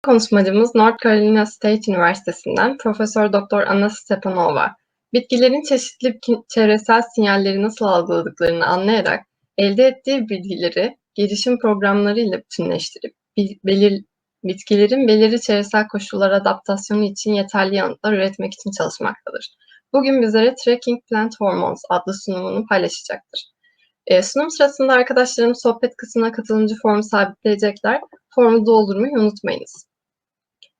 konuşmacımız North Carolina State Üniversitesi'nden Profesör Doktor Anna Stepanova. Bitkilerin çeşitli çevresel sinyalleri nasıl algıladıklarını anlayarak elde ettiği bilgileri gelişim programları ile bütünleştirip bitkilerin belirli çevresel koşullara adaptasyonu için yeterli yanıtlar üretmek için çalışmaktadır. Bugün bizlere Tracking Plant Hormones adlı sunumunu paylaşacaktır. Sunum sırasında arkadaşlarım sohbet kısmına katılımcı formu sabitleyecekler. Formu doldurmayı unutmayınız.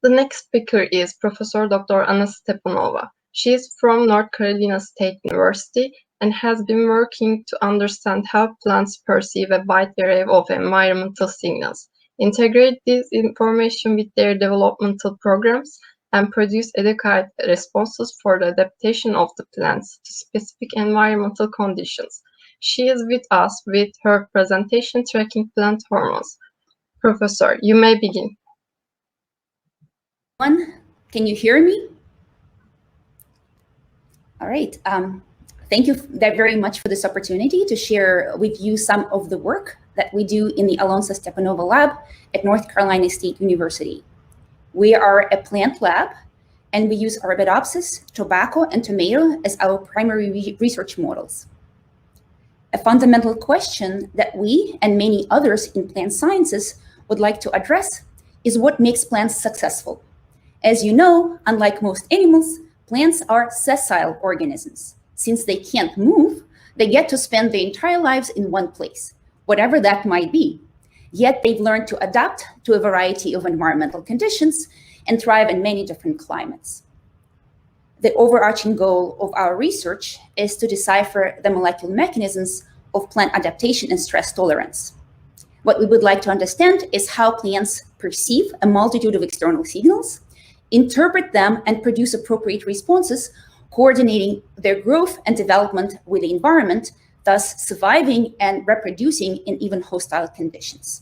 The next speaker is Professor Dr. Anna Stepanova. She is from North Carolina State University and has been working to understand how plants perceive a wide array of environmental signals, integrate this information with their developmental programs, and produce adequate responses for the adaptation of the plants to specific environmental conditions. She is with us with her presentation Tracking Plant Hormones. Professor, you may begin. Can you hear me? All right. Thank you very much for this opportunity to share with you some of the work that we do in the Alonso Stepanova lab at North Carolina State University. We are a plant lab, and we use Arabidopsis, tobacco, and tomato as our primary research models. A fundamental question that we and many others in plant sciences would like to address is what makes plants successful. As you know, unlike most animals, plants are sessile organisms. Since they can't move, they get to spend their entire lives in one place, whatever that might be. Yet they've learned to adapt to a variety of environmental conditions and thrive in many different climates. The overarching goal of our research is to decipher the molecular mechanisms of plant adaptation and stress tolerance. What we would like to understand is how plants perceive a multitude of external signals, interpret them, and produce appropriate responses, coordinating their growth and development with the environment, thus surviving and reproducing in even hostile conditions.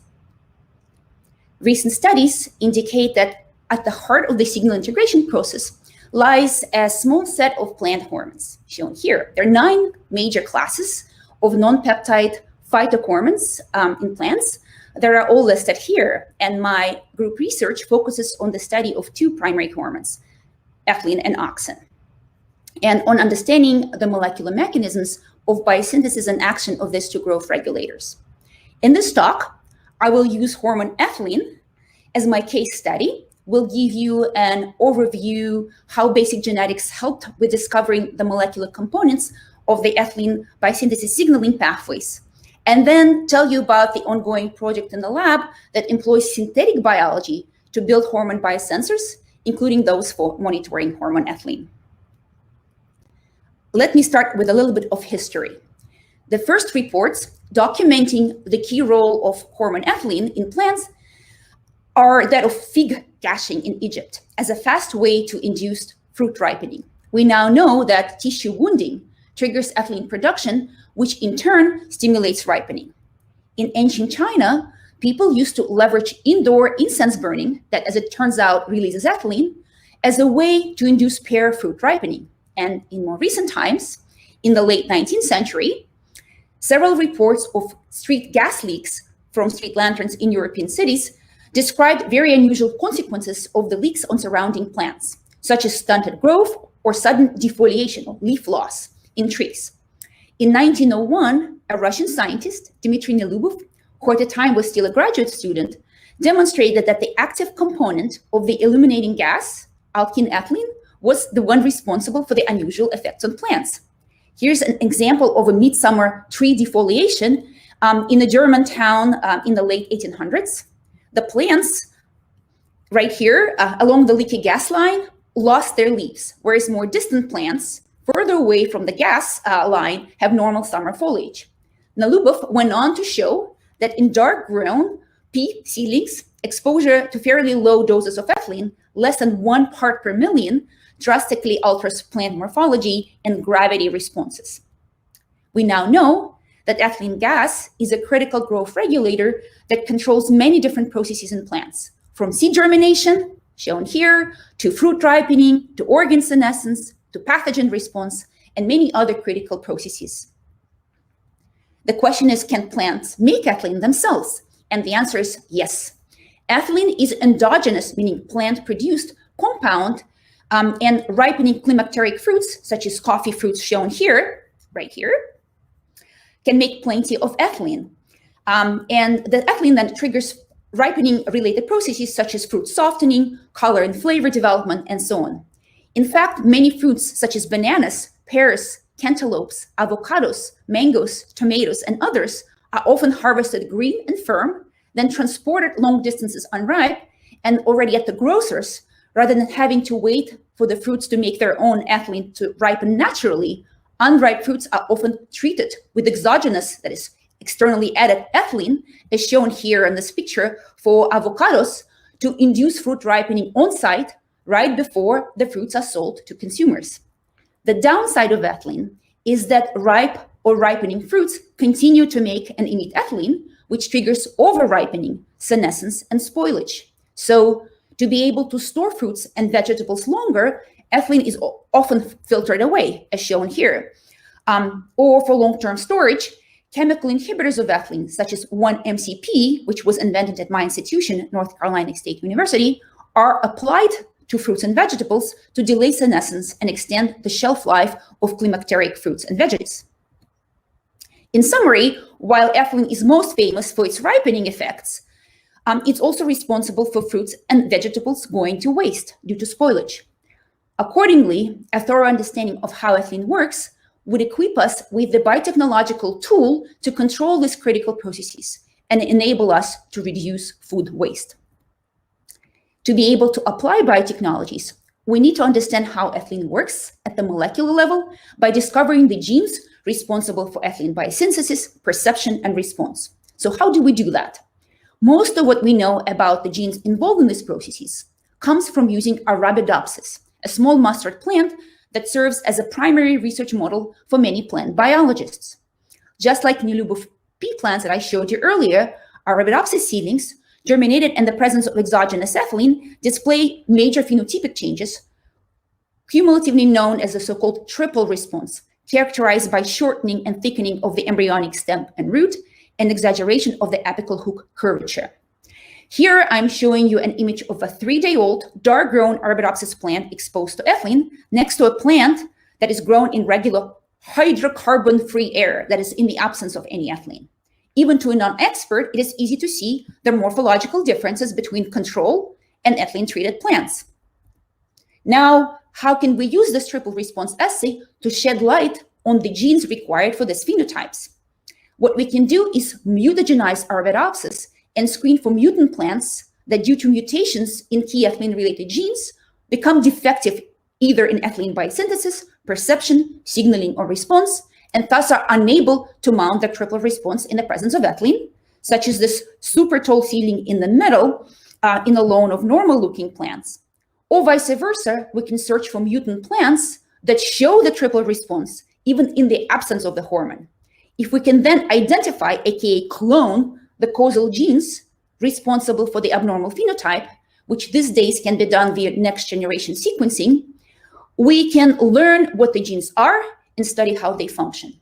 Recent studies indicate that at the heart of the signal integration process lies a small set of plant hormones, shown here. There are 9 major classes of non-peptide phytohormones in plants. They are all listed here, and my group research focuses on the study of 2 primary hormones, ethylene and auxin, and on understanding the molecular mechanisms of biosynthesis and action of these 2 growth regulators. In this talk, I will use hormone ethylene as my case study. We'll give you an overview how basic genetics helped with discovering the molecular components of the ethylene biosynthesis signaling pathways, and then tell you about the ongoing project in the lab that employs synthetic biology to build hormone biosensors, including those for monitoring hormone ethylene. Let me start with a little bit of history. The first reports documenting the key role of hormone ethylene in plants are that of fig gashing in Egypt as a fast way to induce fruit ripening. We now know that tissue wounding triggers ethylene production, which in turn stimulates ripening. In ancient China, people used to leverage indoor incense burning that, as it turns out, releases ethylene as a way to induce pear fruit ripening. And in more recent times, in the late 19th century, several reports of street gas leaks from street lanterns in European cities described very unusual consequences of the leaks on surrounding plants, such as stunted growth or sudden defoliation or leaf loss in trees. In 1901, a Russian scientist, Dmitry Nelubov, who at the time was still a graduate student, demonstrated that the active component of the illuminating gas, alkene ethylene, was the one responsible for the unusual effects on plants. Here's an example of a midsummer tree defoliation in a German town in the late 1800s. The plants right here along the leaky gas line lost their leaves, whereas more distant plants further away from the gas line have normal summer foliage. Nelubov went on to show that in dark-grown pea seedlings, exposure to fairly low doses of ethylene, less than 1 part per million, drastically alters plant morphology and gravity responses. We now know that ethylene gas is a critical growth regulator that controls many different processes in plants, from seed germination, shown here, to fruit ripening, to organ senescence, to pathogen response, and many other critical processes. The question is, can plants make ethylene themselves? And the answer is yes. Ethylene is endogenous, meaning plant-produced compound, and ripening climacteric fruits, such as coffee fruits shown here, right here, can make plenty of ethylene. And the ethylene then triggers ripening-related processes such as fruit softening, color and flavor development, and so on. In fact, many fruits such as bananas, pears, cantaloupes, avocados, mangoes, tomatoes, and others are often harvested green and firm, then transported long distances unripe and already at the grocers, rather than having to wait for the fruits to make their own ethylene to ripen naturally. Unripe fruits are often treated with exogenous, that is, externally added ethylene, as shown here in this picture for avocados, to induce fruit ripening on site right before the fruits are sold to consumers. The downside of ethylene is that ripe or ripening fruits continue to make and emit ethylene, which triggers over-ripening, senescence, and spoilage. So to be able to store fruits and vegetables longer, ethylene is often filtered away, as shown here. Or for long-term storage, chemical inhibitors of ethylene, such as 1-MCP, which was invented at my institution, North Carolina State University, are applied to fruits and vegetables to delay senescence and extend the shelf life of climacteric fruits and veggies. In summary, while ethylene is most famous for its ripening effects, it's also responsible for fruits and vegetables going to waste due to spoilage. Accordingly, a thorough understanding of how ethylene works would equip us with the biotechnological tool to control these critical processes and enable us to reduce food waste. To be able to apply biotechnologies, we need to understand how ethylene works at the molecular level by discovering the genes responsible for ethylene biosynthesis, perception, and response. So how do we do that? Most of what we know about the genes involved in these processes comes from using Arabidopsis, a small mustard plant that serves as a primary research model for many plant biologists. Just like Nilubov pea plants that I showed you earlier, Arabidopsis seedlings germinated in the presence of exogenous ethylene display major phenotypic changes, cumulatively known as the so-called triple response, characterized by shortening and thickening of the embryonic stem and root and exaggeration of the apical hook curvature. Here, I'm showing you an image of a 3-day-old, dark-grown Arabidopsis plant exposed to ethylene next to a plant that is grown in regular hydrocarbon-free air, that is in the absence of any ethylene. Even to a non-expert, it is easy to see the morphological differences between control and ethylene-treated plants. Now, how can we use this triple response assay to shed light on the genes required for these phenotypes? What we can do is mutagenize Arabidopsis and screen for mutant plants that, due to mutations in key ethylene-related genes, become defective either in ethylene biosynthesis, perception, signaling, or response, and thus are unable to mount the triple response in the presence of ethylene, such as this super tall seedling in the middle in a lawn of normal-looking plants. Or vice versa, we can search for mutant plants that show the triple response even in the absence of the hormone. If we can then identify, aka clone, the causal genes responsible for the abnormal phenotype, which these days can be done via next-generation sequencing, we can learn what the genes are and study how they function.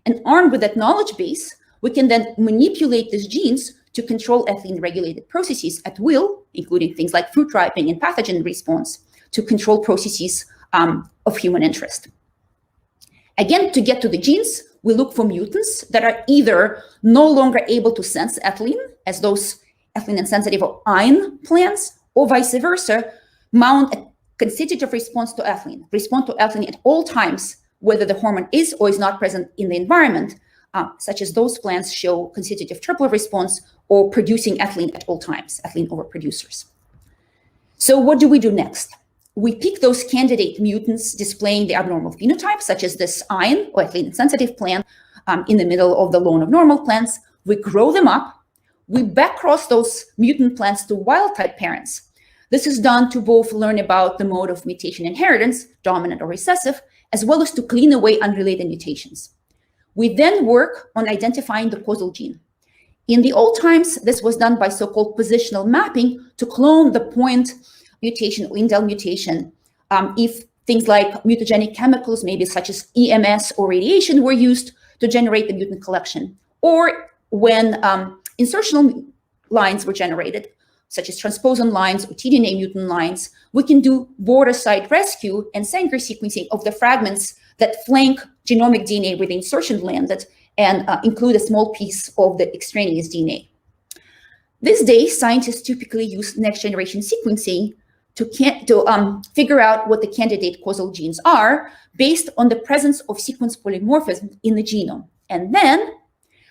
And armed with that knowledge base, we can then manipulate these genes to control ethylene-regulated processes at will, including things like fruit ripening and pathogen response, to control processes of human interest. Again, to get to the genes, we look for mutants that are either no longer able to sense ethylene, as those ethylene-insensitive or ion plants, or vice versa, mount a constitutive response to ethylene, respond to ethylene at all times, whether the hormone is or is not present in the environment, such as those plants show constitutive triple response or producing ethylene at all times, ethylene overproducers. So what do we do next? We pick those candidate mutants displaying the abnormal phenotype, such as this ion or ethylene-sensitive plant in the middle of the lawn of normal plants. We grow them up. We backcross those mutant plants to wild-type parents. This is done to both learn about the mode of mutation inheritance, dominant or recessive, as well as to clean away unrelated mutations. We then work on identifying the causal gene. In the old times, this was done by so-called positional mapping to clone the point mutation or indel mutation if things like mutagenic chemicals, maybe such as EMS or radiation, were used to generate the mutant collection, or when insertional lines were generated such as transposon lines or tDNA mutant lines, we can do border site rescue and Sanger sequencing of the fragments that flank genomic DNA where the insertion landed and include a small piece of the extraneous DNA. These days, scientists typically use next-generation sequencing to figure out what the candidate causal genes are based on the presence of sequence polymorphism in the genome. And then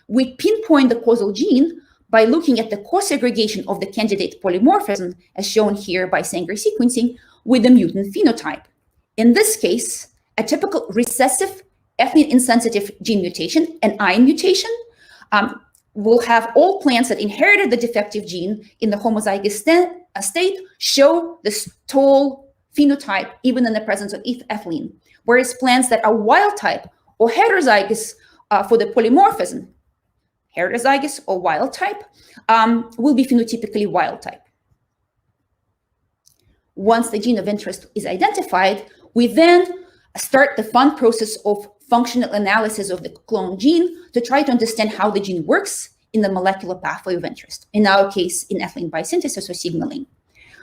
we pinpoint the causal gene by looking at the co-segregation of the candidate polymorphism, as shown here by Sanger sequencing, with the mutant phenotype. In this case, a typical recessive ethylene-insensitive gene mutation, an ion mutation, will have all plants that inherited the defective gene in the homozygous state show the tall phenotype even in the presence of ethylene, whereas plants that are wild type or heterozygous for the polymorphism, heterozygous or wild type, will be phenotypically wild type. Once the gene of interest is identified, we then start the fun process of functional analysis of the cloned gene to try to understand how the gene works in the molecular pathway of interest, in our case, in ethylene biosynthesis or signaling.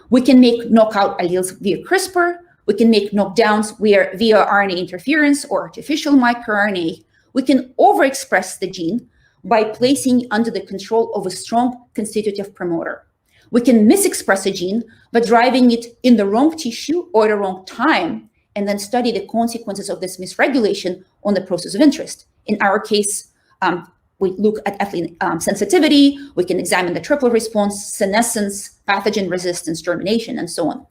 We can make knockout alleles via CRISPR. We can make knockdowns via RNA interference or artificial microRNA. We can overexpress the gene by placing under the control of a strong constitutive promoter. We can misexpress a gene by driving it in the wrong tissue or at the wrong time, and then study the consequences of this misregulation on the process of interest. In our case, we look at ethylene sensitivity, we can examine the triple response, senescence, pathogen resistance, germination, and so on.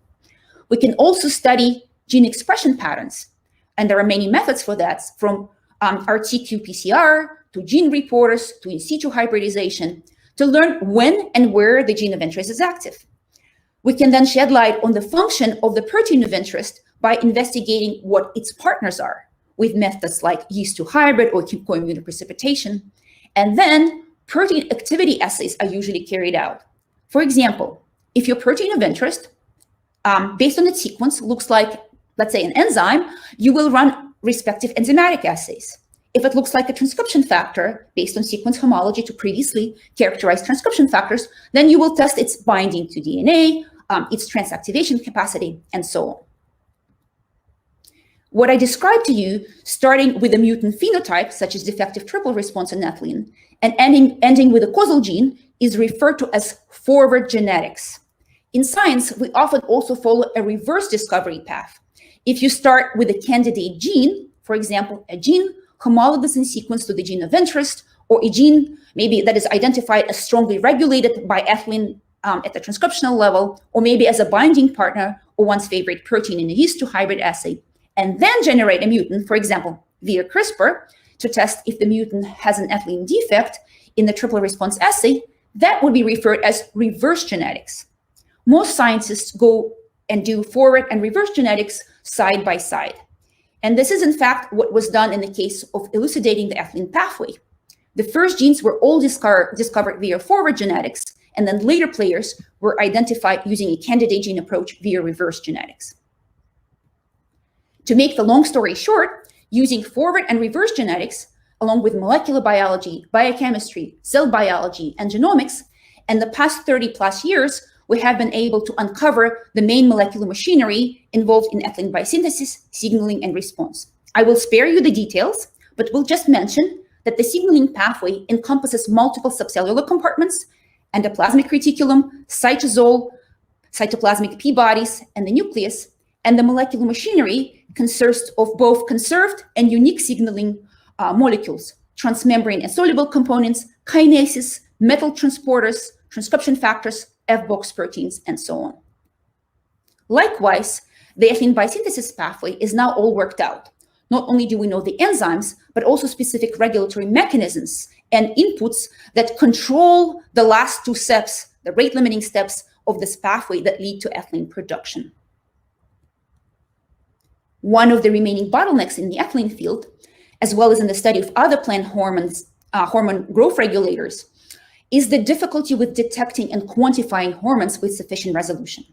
We can also study gene expression patterns, and there are many methods for that, from RT-qPCR to gene reporters to in situ hybridization, to learn when and where the gene of interest is active. We can then shed light on the function of the protein of interest by investigating what its partners are, with methods like yeast-2 hybrid or co-immunoprecipitation. And then protein activity assays are usually carried out. For example, if your protein of interest, based on its sequence, looks like, let's say, an enzyme, you will run respective enzymatic assays. If it looks like a transcription factor, based on sequence homology to previously characterized transcription factors, then you will test its binding to DNA, its transactivation capacity, and so on. What I described to you, starting with a mutant phenotype, such as defective triple response in ethylene, and ending with a causal gene, is referred to as forward genetics. In science, we often also follow a reverse discovery path. If you start with a candidate gene, for example, a gene homologous in sequence to the gene of interest, or a gene maybe that is identified as strongly regulated by ethylene at the transcriptional level, or maybe as a binding partner or one's favorite protein in a yeast-2 hybrid assay, and then generate a mutant, for example, via CRISPR, to test if the mutant has an ethylene defect in the triple response assay, that would be referred as reverse genetics. Most scientists go and do forward and reverse genetics side by side. And this is, in fact, what was done in the case of elucidating the ethylene pathway. The first genes were all discovered via forward genetics, and then later players were identified using a candidate gene approach via reverse genetics. To make the long story short, using forward and reverse genetics, along with molecular biology, biochemistry, cell biology, and genomics, in the past 30 plus years, we have been able to uncover the main molecular machinery involved in ethylene biosynthesis, signaling, and response. I will spare you the details, but will just mention that the signaling pathway encompasses multiple subcellular compartments, endoplasmic reticulum, cytosol, cytoplasmic P bodies, and the nucleus, and the molecular machinery consists of both conserved and unique signaling molecules, transmembrane and soluble components, kinases, metal transporters, transcription factors, F-box proteins, and so on. Likewise, the ethylene biosynthesis pathway is now all worked out. Not only do we know the enzymes, but also specific regulatory mechanisms and inputs that control the last two steps, the rate-limiting steps of this pathway that lead to ethylene production. One of the remaining bottlenecks in the ethylene field, as well as in the study of other plant hormones, hormone growth regulators, is the difficulty with detecting and quantifying hormones with sufficient resolution.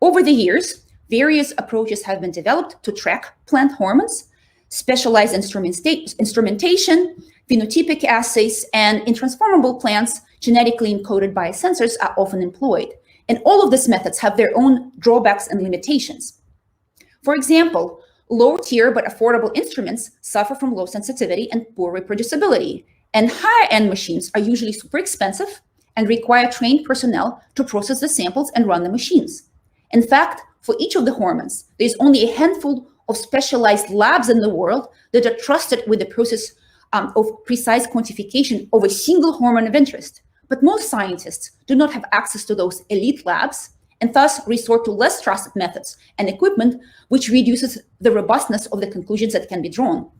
Over the years, various approaches have been developed to track plant hormones. Specialized instrumentation, phenotypic assays, and in transformable plants, genetically encoded biosensors are often employed. And all of these methods have their own drawbacks and limitations. For example, low-tier but affordable instruments suffer from low sensitivity and poor reproducibility, and higher-end machines are usually super expensive and require trained personnel to process the samples and run the machines. In fact, for each of the hormones, there's only a handful of specialized labs in the world that are trusted with the process of precise quantification of a single hormone of interest. But most scientists do not have access to those elite labs and thus resort to less trusted methods and equipment, which reduces the robustness of the conclusions that can be drawn.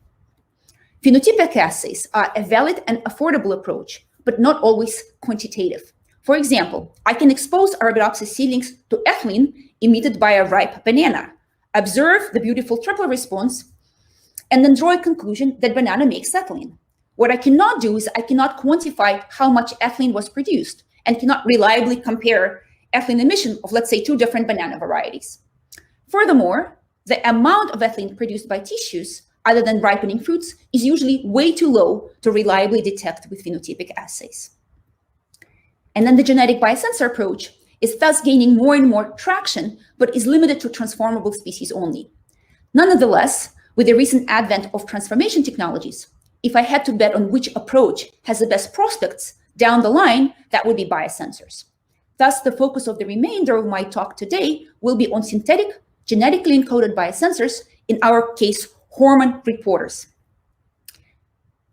Phenotypic assays are a valid and affordable approach, but not always quantitative. For example, I can expose Arabidopsis seedlings to ethylene emitted by a ripe banana, observe the beautiful triple response, and then draw a conclusion that banana makes ethylene. What I cannot do is I cannot quantify how much ethylene was produced and cannot reliably compare ethylene emission of, let's say, two different banana varieties. Furthermore, the amount of ethylene produced by tissues other than ripening fruits is usually way too low to reliably detect with phenotypic assays. And then the genetic biosensor approach is thus gaining more and more traction, but is limited to transformable species only. Nonetheless, with the recent advent of transformation technologies, if I had to bet on which approach has the best prospects down the line, that would be biosensors. Thus, the focus of the remainder of my talk today will be on synthetic, genetically encoded biosensors, in our case, hormone reporters.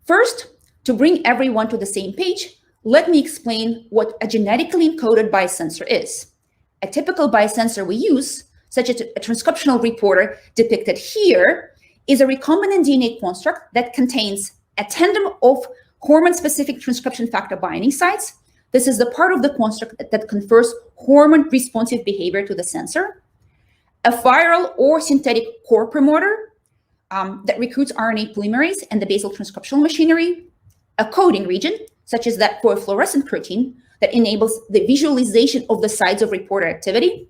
First, to bring everyone to the same page, let me explain what a genetically encoded biosensor is. A typical biosensor we use, such as a transcriptional reporter depicted here, is a recombinant DNA construct that contains a tandem of hormone-specific transcription factor binding sites. This is the part of the construct that confers hormone-responsive behavior to the sensor, a viral or synthetic core promoter that recruits RNA polymerase and the basal transcriptional machinery, a coding region, such as that for a fluorescent protein that enables the visualization of the sites of reporter activity,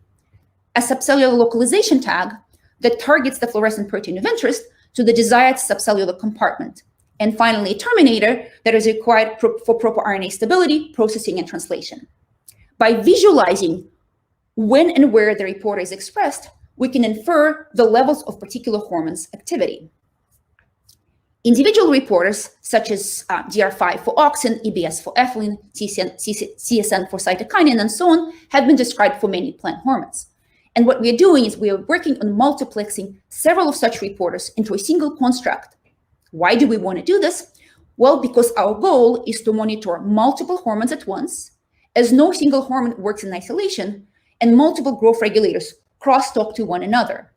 a subcellular localization tag that targets the fluorescent protein of interest to the desired subcellular compartment, and finally a terminator that is required for proper RNA stability, processing, and translation. By visualizing when and where the reporter is expressed, we can infer the levels of particular hormones' activity. Individual reporters, such as DR5 for auxin, EBS for ethylene, CSN for cytokinin, and so on, have been described for many plant hormones. And what we are doing is we are working on multiplexing several of such reporters into a single construct. Why do we want to do this? Well, because our goal is to monitor multiple hormones at once, as no single hormone works in isolation, and multiple growth regulators crosstalk to one another.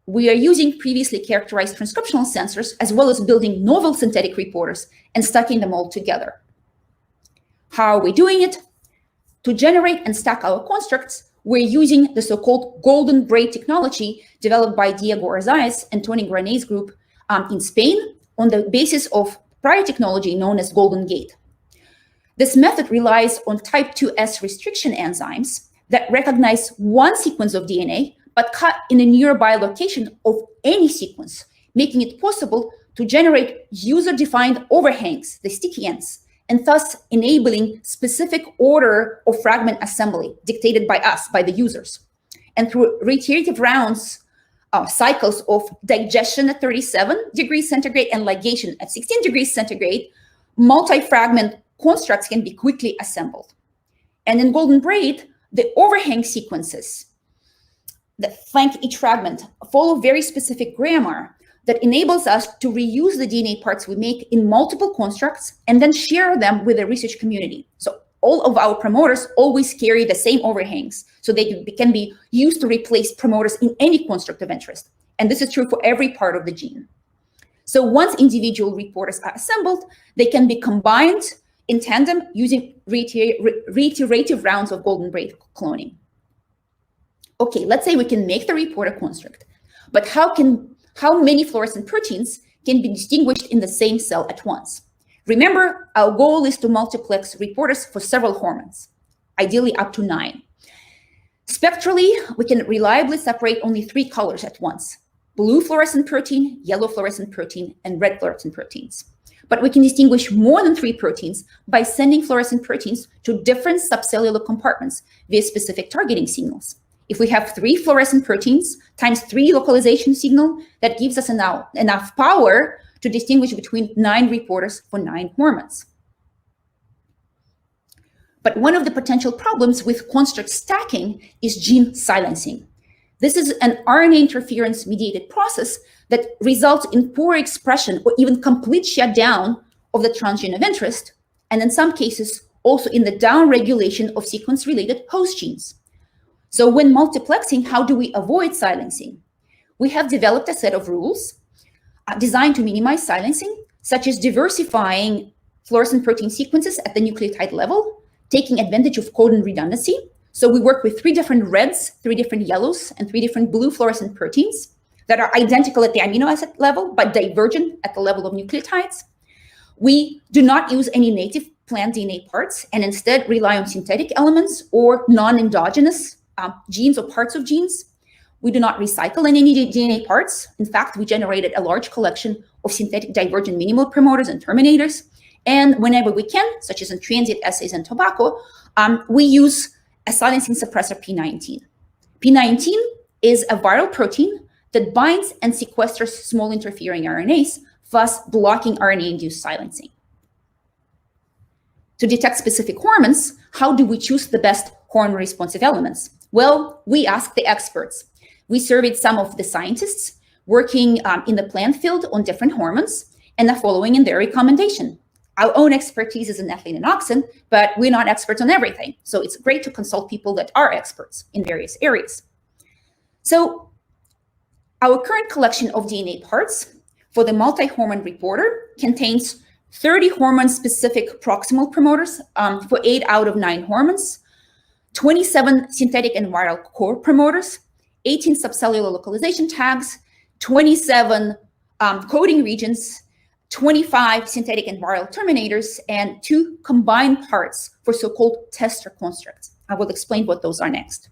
We are using previously characterized transcriptional sensors, as well as building novel synthetic reporters and stacking them all together. How are we doing it? To generate and stack our constructs, we're using the so-called golden braid technology developed by Diego Arzaiz and Tony Granay's group in Spain on the basis of prior technology known as Golden Gate. This method relies on type 2S restriction enzymes that recognize one sequence of DNA, but cut in a nearby location of any sequence, making it possible to generate user-defined overhangs, the sticky ends, and thus enabling specific order of fragment assembly dictated by us, by the users. And through reiterative rounds, cycles of digestion at 37 degrees centigrade and ligation at 16 degrees centigrade, multi-fragment constructs can be quickly assembled. And in Golden Braid, the overhang sequences that flank each fragment follow very specific grammar that enables us to reuse the DNA parts we make in multiple constructs and then share them with the research community. So all of our promoters always carry the same overhangs, so they can be used to replace promoters in any construct of interest. And this is true for every part of the gene. So once individual reporters are assembled, they can be combined in tandem using reiterative rounds of Golden Braid cloning. Okay, let's say we can make the reporter construct, but how many fluorescent proteins can be distinguished in the same cell at once? Remember, our goal is to multiplex reporters for several hormones, ideally up to 9. Spectrally, we can reliably separate only 3 colors at once: blue fluorescent protein, yellow fluorescent protein, and red fluorescent proteins. but we can distinguish more than 3 proteins by sending fluorescent proteins to different subcellular compartments via specific targeting signals. If we have 3 fluorescent proteins times 3 localization signal, that gives us enough power to distinguish between 9 reporters for 9 hormones. But one of the potential problems with construct stacking is gene silencing. This is an RNA interference mediated process that results in poor expression or even complete shutdown of the transgene of interest, and in some cases also in the downregulation of sequence-related host genes. So when multiplexing, how do we avoid silencing? We have developed a set of rules designed to minimize silencing, such as diversifying fluorescent protein sequences at the nucleotide level, taking advantage of codon redundancy. So we work with 3 different reds, 3 different yellows, and 3 different blue fluorescent proteins that are identical at the amino acid level, but divergent at the level of nucleotides. We do not use any native plant DNA parts and instead rely on synthetic elements or non-endogenous genes or parts of genes. We do not recycle any DNA parts. In fact, we generated a large collection of synthetic divergent minimal promoters and terminators. And whenever we can, such as in transient assays and tobacco, we use a silencing suppressor P19. P19 is a viral protein that binds and sequesters small interfering RNAs, thus blocking RNA-induced silencing. To detect specific hormones, how do we choose the best hormone-responsive elements? Well, we ask the experts. We surveyed some of the scientists working in the plant field on different hormones and are following in their recommendation. Our own expertise is in ethylene and auxin, but we're not experts on everything. So it's great to consult people that are experts in various areas. So our current collection of DNA parts for the multi-hormone reporter contains 30 hormone-specific proximal promoters for 8 out of 9 hormones, 27 synthetic and viral core promoters, 18 subcellular localization tags, 27 coding regions, 25 synthetic and viral terminators, and 2 combined parts for so-called tester constructs. I will explain what those are next.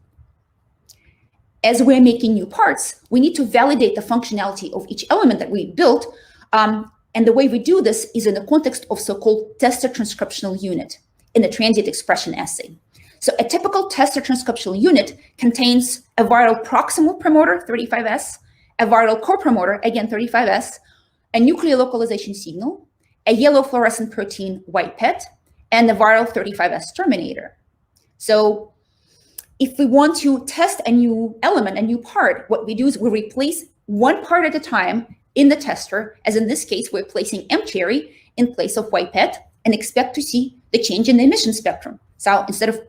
As we're making new parts, we need to validate the functionality of each element that we built. And the way we do this is in the context of so-called tester transcriptional unit in the transient expression assay. So a typical tester transcriptional unit contains a viral proximal promoter, 35S, a viral core promoter, again, 35S, a nuclear localization signal, a yellow fluorescent protein, white PET, and a viral 35S terminator. So if we want to test a new element, a new part, what we do is we replace one part at a time in the tester, as in this case, we're placing M-cherry in place of white PET and expect to see the change in the emission spectrum. So instead of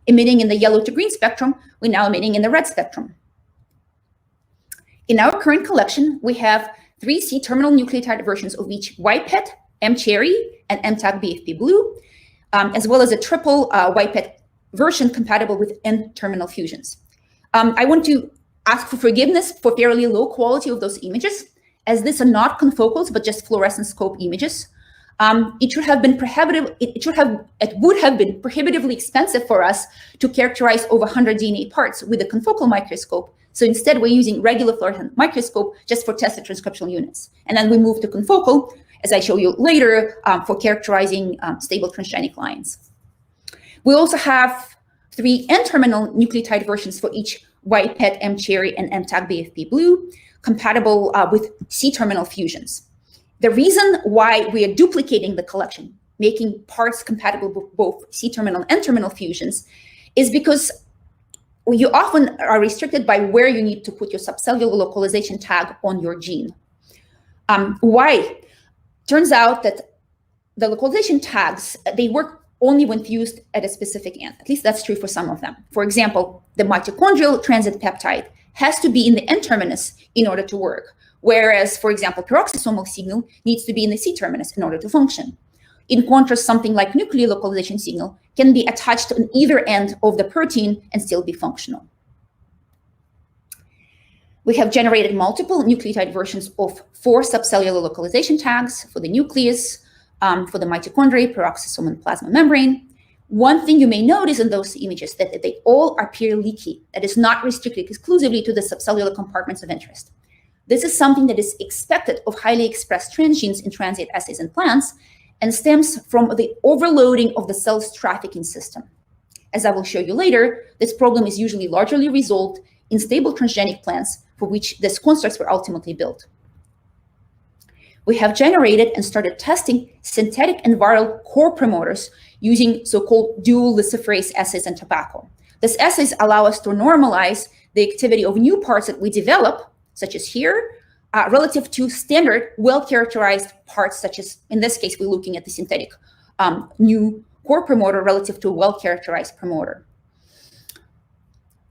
emitting in the yellow to green spectrum, we're now emitting in the red spectrum. In our current collection, we have 3 C-terminal nucleotide versions of each white PET, M-cherry, and M-tag BFP blue, as well as a triple white PET version compatible with N-terminal fusions. I want to ask for forgiveness for fairly low quality of those images, as these are not confocals, but just fluorescent scope images. It would have been prohibitively expensive for us to characterize over 100 DNA parts with a confocal microscope. So instead, we're using regular fluorescent microscope just for tested transcriptional units. And then we move to confocal, as I show you later, for characterizing stable transgenic lines. We also have 3 N-terminal nucleotide versions for each white PET, M-cherry, and M-tag BFP blue, compatible with C-terminal fusions. The reason why we are duplicating the collection, making parts compatible with both C-terminal and N-terminal fusions, is because you often are restricted by where you need to put your subcellular localization tag on your gene. Why? Turns out that the localization tags, they work only when fused at a specific end. At least that's true for some of them. For example, the mitochondrial transit peptide has to be in the N-terminus in order to work, whereas, for example, peroxisomal signal needs to be in the C-terminus in order to function. In contrast, something like nuclear localization signal can be attached on either end of the protein and still be functional. We have generated multiple nucleotide versions of 4 subcellular localization tags for the nucleus, for the mitochondria, peroxisome, and plasma membrane. One thing you may notice in those images that they all are peer leaky. That is not restricted exclusively to the subcellular compartments of interest. This is something that is expected of highly expressed transgenes in transient assays and plants and stems from the overloading of the cell's trafficking system. As I will show you later, this problem is usually largely resolved in stable transgenic plants for which these constructs were ultimately built. We have generated and started testing synthetic and viral core promoters using so-called dual luciferase assays in tobacco. These assays allow us to normalize the activity of new parts that we develop, such as here, relative to standard, well-characterized parts, such as, in this case, we're looking at the synthetic new core promoter relative to a well-characterized promoter.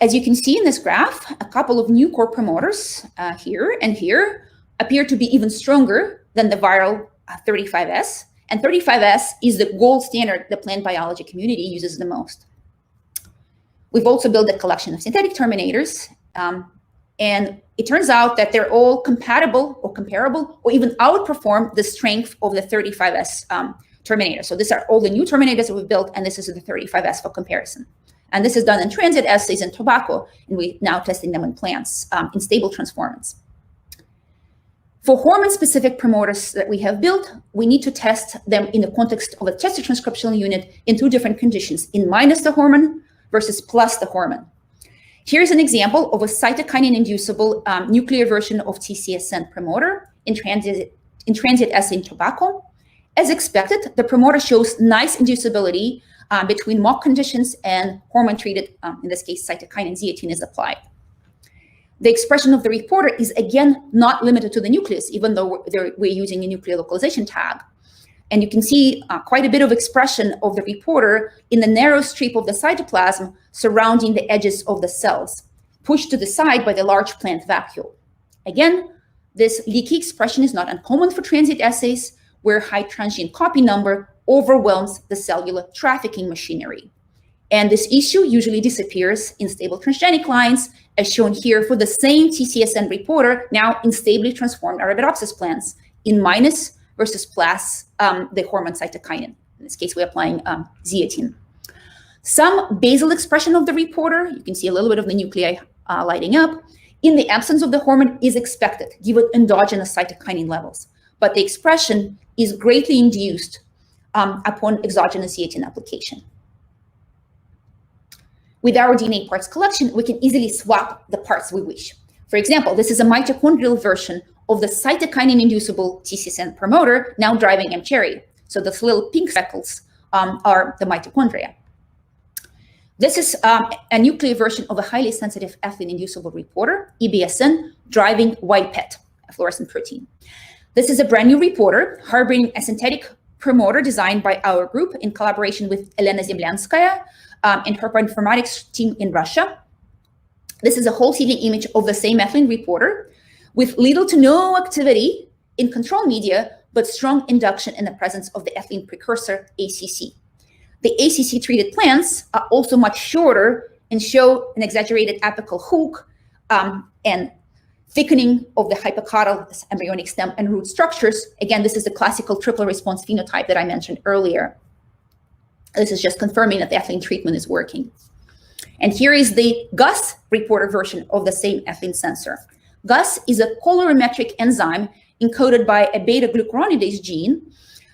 As you can see in this graph, a couple of new core promoters here and here appear to be even stronger than the viral 35S, and 35S is the gold standard the plant biology community uses the most. We've also built a collection of synthetic terminators, and it turns out that they're all compatible or comparable or even outperform the strength of the 35S terminator. So these are all the new terminators that we've built, and this is the 35S for comparison. And this is done in transient assays in tobacco, and we're now testing them in plants in stable transformants. For hormone-specific promoters that we have built, we need to test them in the context of a tested transcriptional unit in two different conditions, in minus the hormone versus plus the hormone. Here's an example of a cytokinin-inducible nuclear version of TCSN promoter in transient assay in tobacco. As expected, the promoter shows nice inducibility between mock conditions and hormone-treated, in this case, cytokinin zeatin is applied. The expression of the reporter is, again, not limited to the nucleus, even though we're using a nuclear localization tag. And you can see quite a bit of expression of the reporter in the narrow strip of the cytoplasm surrounding the edges of the cells, pushed to the side by the large plant vacuole. Again, this leaky expression is not uncommon for transient assays, where high transgene copy number overwhelms the cellular trafficking machinery. And this issue usually disappears in stable transgenic lines, as shown here for the same TCSN reporter, now in stably transformed Arabidopsis plants, in minus versus plus the hormone cytokinin. In this case, we're applying zeatin. Some basal expression of the reporter, you can see a little bit of the nuclei lighting up, in the absence of the hormone is expected, given endogenous cytokinin levels. But the expression is greatly induced upon exogenous zeatin application. With our DNA parts collection, we can easily swap the parts we wish. For example, this is a mitochondrial version of the cytokinin-inducible TCSN promoter, now driving mCherry. So the little pink speckles are the mitochondria. This is a nuclear version of a highly sensitive ethylene-inducible reporter, EBSN, driving white PET, a fluorescent protein. This is a brand new reporter harboring a synthetic promoter designed by our group in collaboration with Elena Zemlyanskaya and her bioinformatics team in Russia. This is a whole CD image of the same ethylene reporter with little to no activity in control media, but strong induction in the presence of the ethylene precursor, ACC. The ACC-treated plants are also much shorter and show an exaggerated apical hook and thickening of the hypocaudal embryonic stem and root structures. Again, this is the classical triple response phenotype that I mentioned earlier. This is just confirming that the ethylene treatment is working. And here is the GUS reporter version of the same ethylene sensor. GUS is a colorimetric enzyme encoded by a beta-glucuronidase gene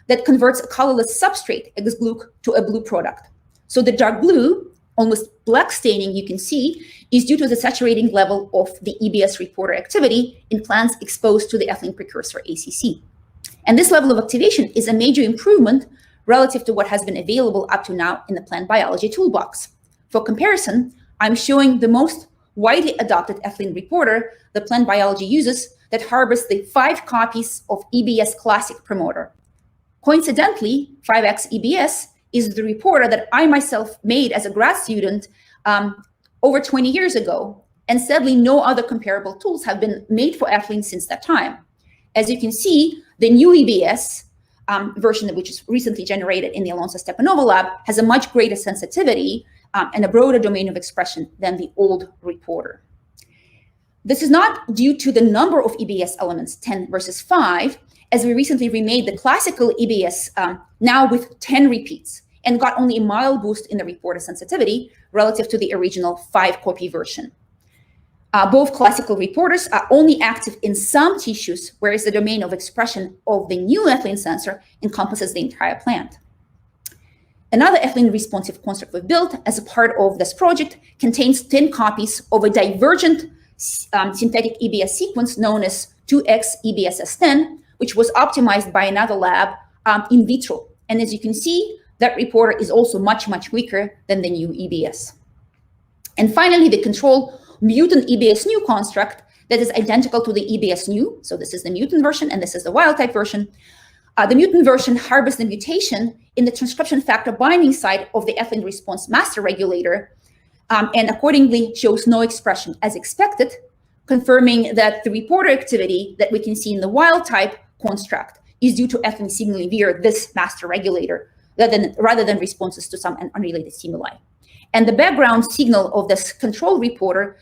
that converts a colorless substrate, X-gluc, to a blue product. So the dark blue, almost black staining you can see, is due to the saturating level of the EBS reporter activity in plants exposed to the ethylene precursor ACC. And this level of activation is a major improvement relative to what has been available up to now in the plant biology toolbox. For comparison, I'm showing the most widely adopted ethylene reporter the plant biology uses that harbors the 5 copies of EBS classic promoter. Coincidentally, 5X EBS is the reporter that I myself made as a grad student over 20 years ago. And sadly, no other comparable tools have been made for ethylene since that time. As you can see, the new EBS version, which is recently generated in the Alonso Stepanova lab, has a much greater sensitivity and a broader domain of expression than the old reporter. This is not due to the number of EBS elements, 10 versus 5, as we recently remade the classical EBS now with 10 repeats and got only a mild boost in the reporter sensitivity relative to the original 5-copy version. Both classical reporters are only active in some tissues, whereas the domain of expression of the new ethylene sensor encompasses the entire plant. Another ethylene-responsive construct we've built as a part of this project contains 10 copies of a divergent synthetic EBS sequence known as 2X-EBSS10, which was optimized by another lab in vitro. And as you can see, that reporter is also much, much weaker than the new EBS. And finally, the control mutant EBS new construct that is identical to the EBS new. So this is the mutant version and this is the wild type version. The mutant version harbors the mutation in the transcription factor binding site of the ethylene response master regulator, and accordingly shows no expression as expected, confirming that the reporter activity that we can see in the wild type construct is due to ethylene signaling via this master regulator rather than responses to some unrelated stimuli. And the background signal of this control reporter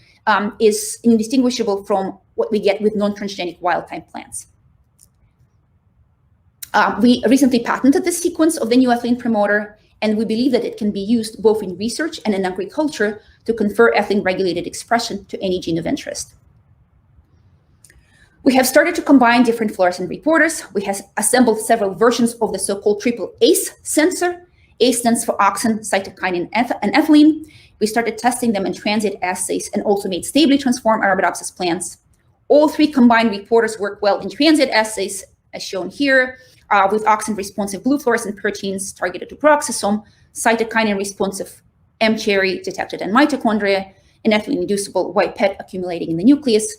is indistinguishable from what we get with non-transgenic wild type plants. We recently patented the sequence of the new ethylene promoter, and we believe that it can be used both in research and in agriculture to confer ethylene-regulated expression to any gene of interest. We have started to combine different fluorescent reporters. We have assembled several versions of the so-called triple ACE sensor. ACE stands for auxin, cytokinin, and ethylene. We started testing them in transient assays and also made stably transformed Arabidopsis plants. All three combined reporters work well in transient assays, as shown here, with auxin-responsive blue fluorescent proteins targeted to peroxisome, cytokinin-responsive M-cherry detected in mitochondria, and ethylene-inducible white PET accumulating in the nucleus.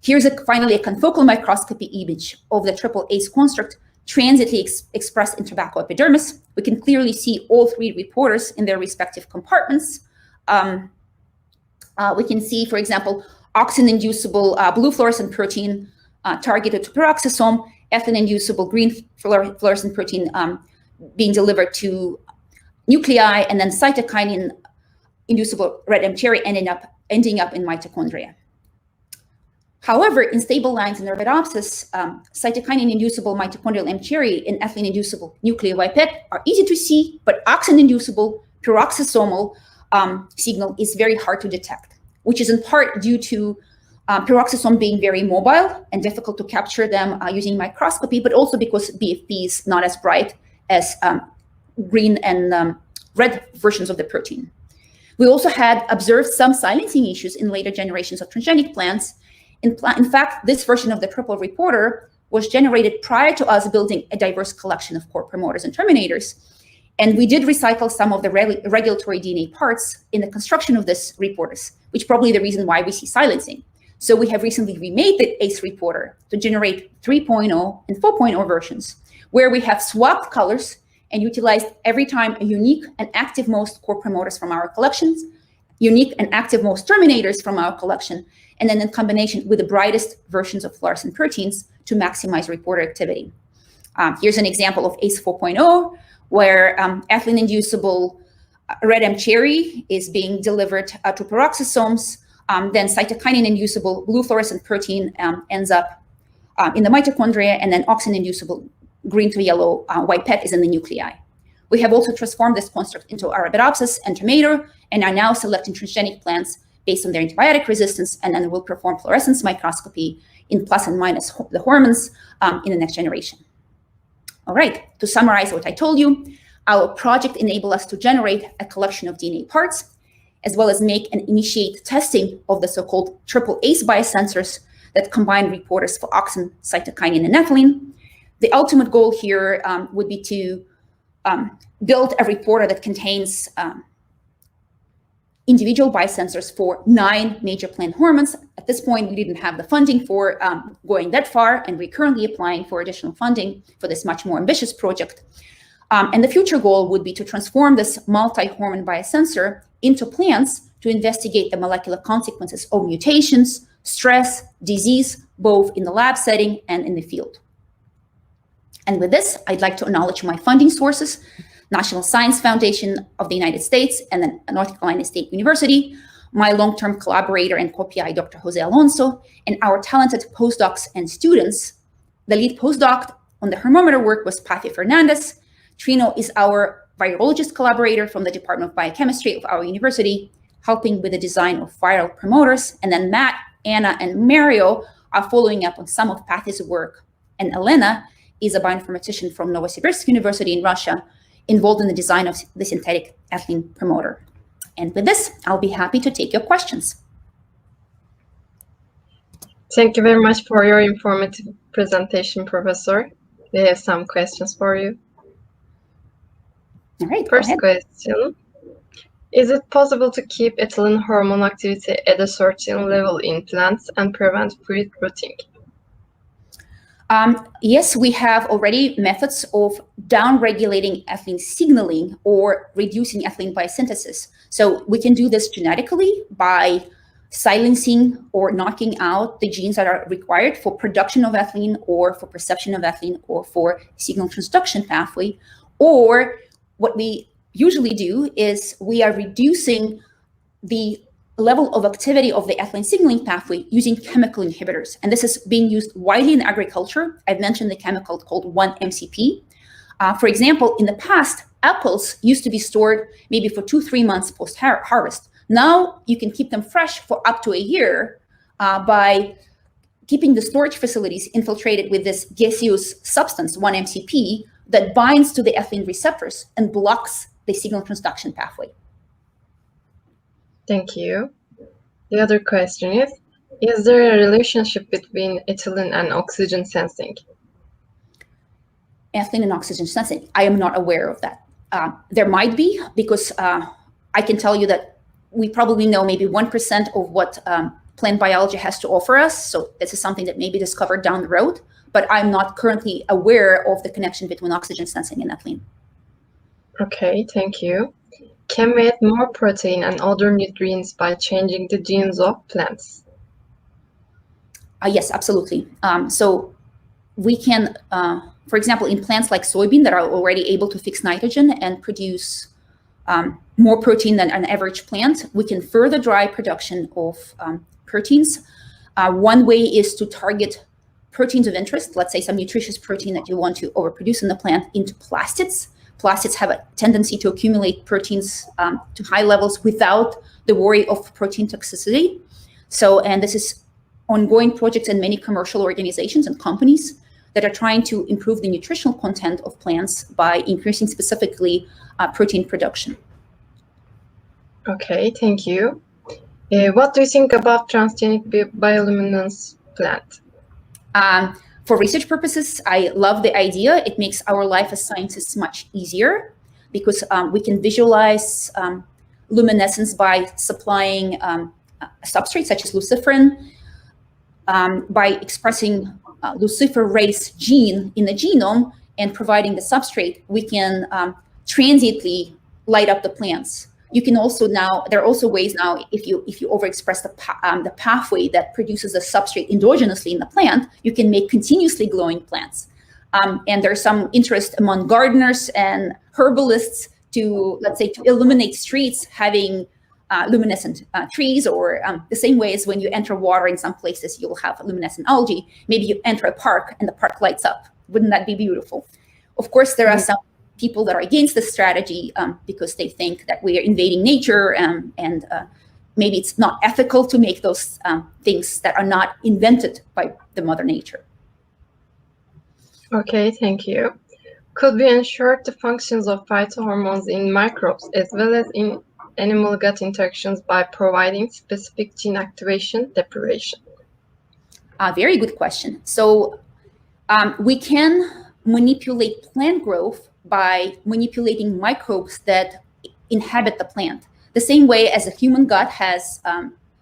Here's finally a confocal microscopy image of the triple ACE construct transiently expressed in tobacco epidermis. We can clearly see all three reporters in their respective compartments. We can see, for example, auxin-inducible blue fluorescent protein targeted to peroxisome, ethylene-inducible green fluorescent protein being delivered to nuclei, and then cytokinin-inducible red M-cherry ending up in mitochondria. However, in stable lines in Arabidopsis, cytokinin-inducible mitochondrial M-cherry and ethylene-inducible nuclear white PET are easy to see, but auxin-inducible peroxisomal signal is very hard to detect, which is in part due to peroxisome being very mobile and difficult to capture them using microscopy, but also because BFP is not as bright as green and red versions of the protein. We also had observed some silencing issues in later generations of transgenic plants. In fact, this version of the triple reporter was generated prior to us building a diverse collection of core promoters and terminators. And we did recycle some of the regulatory DNA parts in the construction of these reporters, which is probably the reason why we see silencing. So we have recently remade the ACE reporter to generate 3.0 and 4.0 versions, where we have swapped colors and utilized every time a unique and active most core promoters from our collections, unique and active most terminators from our collection, and then in combination with the brightest versions of fluorescent proteins to maximize reporter activity. Here's an example of ACE 4.0, where ethylene-inducible red M-cherry is being delivered to peroxisomes. Then cytokinin-inducible blue fluorescent protein ends up in the mitochondria, and then auxin-inducible green to yellow white PET is in the nuclei. We have also transformed this construct into Arabidopsis and tomato, and are now selecting transgenic plants based on their antibiotic resistance, and then we'll perform fluorescence microscopy in plus and minus the hormones in the next generation. All right, to summarize what I told you, our project enabled us to generate a collection of DNA parts, as well as make and initiate testing of the so-called triple ACE biosensors that combine reporters for auxin, cytokinin, and ethylene. The ultimate goal here would be to build a reporter that contains individual biosensors for 9 major plant hormones. At this point, we didn't have the funding for going that far, and we're currently applying for additional funding for this much more ambitious project. And the future goal would be to transform this multi-hormone biosensor into plants to investigate the molecular consequences of mutations, stress, disease, both in the lab setting and in the field. And with this, I'd like to acknowledge my funding sources: National Science Foundation of the United States and then North Carolina State University, my long-term collaborator and co-PI, Dr. Jose Alonso, and our talented postdocs and students. The lead postdoc on the hermometer work was Pathy Fernandez. Trino is our virologist collaborator from the Department of Biochemistry of our university, helping with the design of viral promoters. And then Matt Anna and Mario are following up on some of Patty's work, and Elena is a bioinformatician from Novosibirsk University in Russia, involved in the design of the synthetic ethylene promoter. And with this, I'll be happy to take your questions. Thank you very much for your informative presentation, Professor. We have some questions for you. All right, First question. Is it possible to keep ethylene hormone activity at a certain level in plants and prevent fruit rotting? Yes, we have already methods of downregulating ethylene signaling or reducing ethylene biosynthesis. So we can do this genetically by silencing or knocking out the genes that are required for production of ethylene or for perception of ethylene or for signal transduction pathway. Or what we usually do is we are reducing the level of activity of the ethylene signaling pathway using chemical inhibitors. And this is being used widely in agriculture. I've mentioned the chemical called 1-MCP. For example, in the past, apples used to be stored maybe for 2-3 months post-harvest. Now you can keep them fresh for up to a year by keeping the storage facilities infiltrated with this gaseous substance, 1-MCP, that binds to the ethylene receptors and blocks the signal transduction pathway. Thank you. The other question is there a relationship between ethylene and oxygen sensing? Ethylene and oxygen sensing, I am not aware of that. There might be, because I can tell you that we probably know maybe 1% of what plant biology has to offer us. So this is something that may be discovered down the road, but I'm not currently aware of the connection between oxygen sensing and ethylene. Okay, thank you. Can we add more protein and other nutrients by changing the genes of plants? Yes, absolutely. So we can, for example, in plants like soybean that are already able to fix nitrogen and produce more protein than an average plant, we can further drive production of proteins. One way is to target proteins of interest, let's say some nutritious protein that you want to overproduce in the plant, into plastids. Plastids have a tendency to accumulate proteins to high levels without the worry of protein toxicity. So, and this is ongoing projects in many commercial organizations and companies that are trying to improve the nutritional content of plants by increasing specifically protein production. Okay, thank you. What do you think about transgenic bioluminescence plant? For research purposes, I love the idea. It makes our life as scientists much easier because we can visualize luminescence by supplying a substrate such as luciferin. By expressing luciferase gene in the genome and providing the substrate, we can transiently light up the plants. You can also now, there are also ways now, if you overexpress the pathway that produces the substrate endogenously in the plant, you can make continuously glowing plants. And there's some interest among gardeners and herbalists to, let's say, to illuminate streets having luminescent trees, or the same way as when you enter water in some places, you'll have luminescent algae. Maybe you enter a park and the park lights up. Wouldn't that be beautiful? Of course, there are some people that are against this strategy because they think that we are invading nature and maybe it's not ethical to make those things that are not invented by the mother nature. Okay, thank you. Could we ensure the functions of phytohormones in microbes as well as in animal gut interactions by providing specific gene activation deprivation? Very good question. So we can manipulate plant growth by manipulating microbes that inhabit the plant. The same way as the human gut has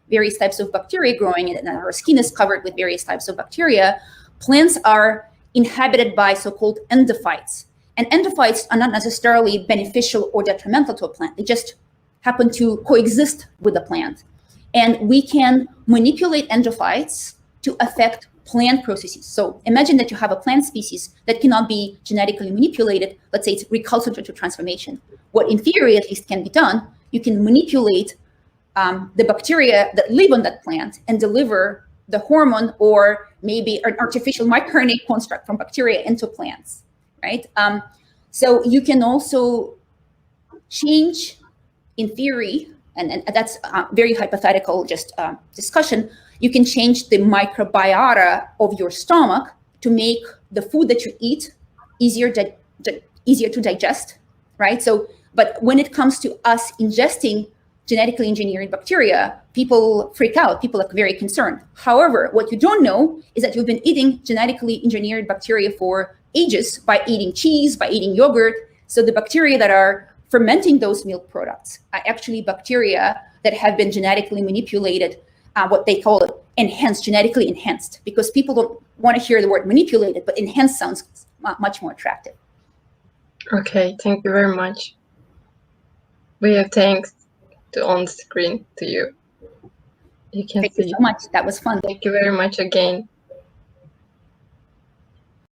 various types of bacteria growing and our skin is covered with various types of bacteria, plants are inhabited by so-called endophytes. And endophytes are not necessarily beneficial or detrimental to a plant. They just happen to coexist with the plant. And we can manipulate endophytes to affect plant processes. So imagine that you have a plant species that cannot be genetically manipulated. Let's say it's recalcitrant to transformation. What in theory at least can be done, you can manipulate the bacteria that live on that plant and deliver the hormone or maybe an artificial microRNA construct from bacteria into plants, right? So you can also change, in theory, and that's a very hypothetical just discussion, You can change the microbiota of your stomach to make the food that you eat easier to digest, right? So, but when it comes to us ingesting genetically engineered bacteria, people freak out, people are very concerned. However, what you don't know is that you've been eating genetically engineered bacteria for ages by eating cheese, by eating yogurt. So the bacteria that are fermenting those milk products are actually bacteria that have been genetically manipulated, what they call it, enhanced, genetically enhanced, because people don't want to hear the word manipulated, but enhanced sounds much more attractive. Okay, thank you very much. We have thanks on the screen to you. You can Thank see. you so much. That was fun. Thank you very much again.